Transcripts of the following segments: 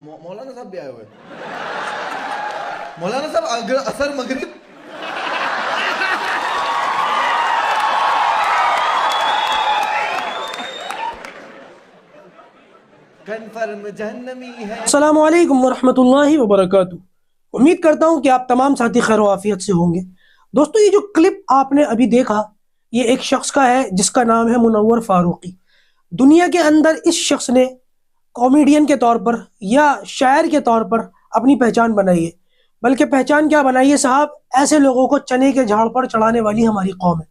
مولانا صاحب بھی آئے ہوئے. مولانا صاحب اثر مغرب کنفرم جہنمی ہے. السلام علیکم ورحمۃ اللہ وبرکاتہ. امید کرتا ہوں کہ آپ تمام ساتھی خیر و عافیت سے ہوں گے. دوستو، یہ جو کلپ آپ نے ابھی دیکھا یہ ایک شخص کا ہے جس کا نام ہے منور فاروقی. دنیا کے اندر اس شخص نے کامیڈین کے طور پر یا شاعر کے طور پر اپنی پہچان بنائی ہے. بلکہ پہچان کیا بنائی ہے صاحب، ایسے لوگوں کو چنے کے جھاڑ پر چڑھانے والی ہماری قوم ہے.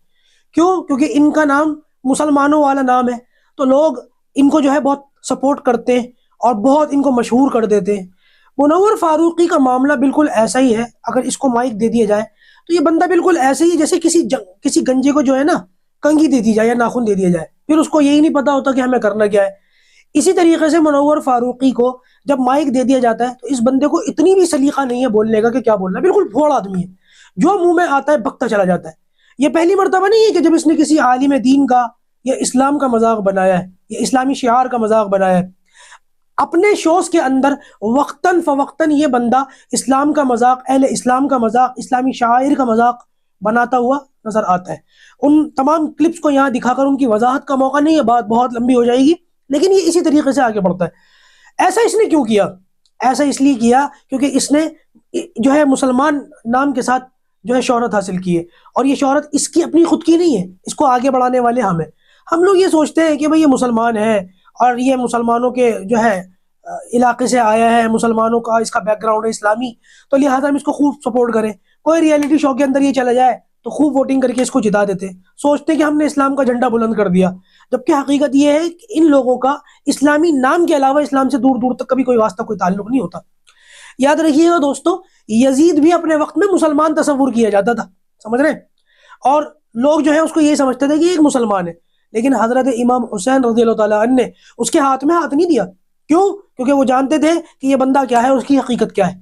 کیوں؟ کیونکہ ان کا نام مسلمانوں والا نام ہے، تو لوگ ان کو جو ہے بہت سپورٹ کرتے ہیں اور بہت ان کو مشہور کر دیتے ہیں. منور فاروقی کا معاملہ بالکل ایسا ہی ہے. اگر اس کو مائک دے دیا جائے تو یہ بندہ بالکل ایسے ہی جیسے کسی گنجے کو جو ہے نا کنگھی دے دی جائے یا ناخن دے دیا جائے، پھر اس کو یہی نہیں پتا ہوتا کہ ہمیں کرنا کیا ہے. اسی طریقے سے منور فاروقی کو جب مائک دے دیا جاتا ہے تو اس بندے کو اتنی بھی سلیقہ نہیں ہے بولنے کا کہ کیا بولنا ہے. بالکل بھوڑا آدمی ہے، جو منہ میں آتا ہے بکتا چلا جاتا ہے. یہ پہلی مرتبہ نہیں ہے کہ جب اس نے کسی عالم دین کا یا اسلام کا مذاق بنایا ہے یا اسلامی شعار کا مذاق بنایا ہے. اپنے شوز کے اندر وقتاً فوقتاً یہ بندہ اسلام کا مذاق، اہل اسلام کا مذاق، اسلامی شاعر کا مذاق بناتا ہوا نظر آتا ہے. ان تمام کلپس کو یہاں دکھا کر ان کی وضاحت کا موقع نہیں ہے، بات بہت لمبی ہو جائے گی، لیکن یہ اسی طریقے سے آگے بڑھتا ہے. ایسا اس نے کیوں کیا؟ ایسا اس لیے کیا کیونکہ اس نے جو ہے مسلمان نام کے ساتھ جو ہے شہرت حاصل کی ہے، اور یہ شہرت اس کی اپنی خود کی نہیں ہے، اس کو آگے بڑھانے والے ہم ہیں. ہم لوگ یہ سوچتے ہیں کہ بھئی یہ مسلمان ہے اور یہ مسلمانوں کے جو ہے علاقے سے آیا ہے، مسلمانوں کا اس کا بیک گراؤنڈ ہے اسلامی، تو لہٰذا ہم اس کو خوب سپورٹ کریں. کوئی ریئلٹی شو کے اندر یہ چلا جائے تو خوب ووٹنگ کر کے اس کو جتا دیتے، سوچتے کہ ہم نے اسلام کا جھنڈا بلند کر دیا. جبکہ حقیقت یہ ہے کہ ان لوگوں کا اسلامی نام کے علاوہ اسلام سے دور دور تک کبھی کوئی واسطہ، کوئی تعلق نہیں ہوتا. یاد رکھیے گا دوستو، یزید بھی اپنے وقت میں مسلمان تصور کیا جاتا تھا، سمجھ رہے ہیں؟ اور لوگ جو ہے اس کو یہ سمجھتے تھے کہ یہ ایک مسلمان ہے. لیکن حضرت امام حسین رضی اللہ تعالیٰ عنہ نے اس کے ہاتھ میں ہاتھ نہیں دیا. کیوں؟ کیونکہ وہ جانتے تھے کہ یہ بندہ کیا ہے، اس کی حقیقت کیا ہے.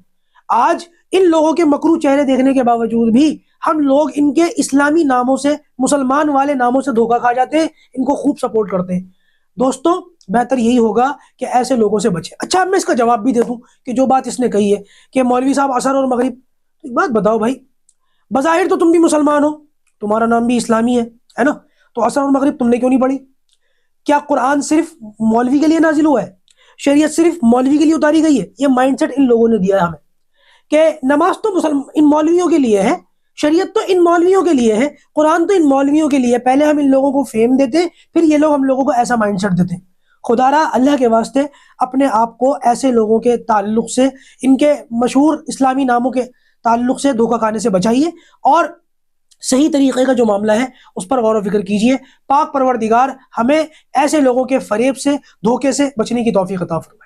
آج ان لوگوں کے مکروہ چہرے دیکھنے کے باوجود بھی ہم لوگ ان کے اسلامی ناموں سے، مسلمان والے ناموں سے دھوکہ کھا جاتے ہیں، ان کو خوب سپورٹ کرتے ہیں. دوستو، بہتر یہی ہوگا کہ ایسے لوگوں سے بچیں. اچھا، اب میں اس کا جواب بھی دے دوں کہ جو بات اس نے کہی ہے کہ مولوی صاحب اثر اور مغرب، ایک بات بتاؤ بھائی، بظاہر تو تم بھی مسلمان ہو، تمہارا نام بھی اسلامی ہے نا، تو اثر اور مغرب تم نے کیوں نہیں پڑھی؟ کیا قرآن صرف مولوی کے لیے نازل ہوا ہے؟ شریعت صرف مولوی کے لیے اتاری گئی ہے؟ یہ مائنڈ سیٹ ان لوگوں نے دیا ہے ہمیں کہ نماز تو ان مولویوں کے لیے ہے، شریعت تو ان مولویوں کے لیے ہے، قرآن تو ان مولویوں کے لیے. پہلے ہم ان لوگوں کو فیم دیتے، پھر یہ لوگ ہم لوگوں کو ایسا مائنڈ سیٹ دیتے. خدا را اللہ کے واسطے اپنے آپ کو ایسے لوگوں کے تعلق سے، ان کے مشہور اسلامی ناموں کے تعلق سے دھوکہ کھانے سے بچائیے، اور صحیح طریقے کا جو معاملہ ہے اس پر غور و فکر کیجیے. پاک پروردگار ہمیں ایسے لوگوں کے فریب سے، دھوکے سے بچنے کی توفیق عطا فرمائے.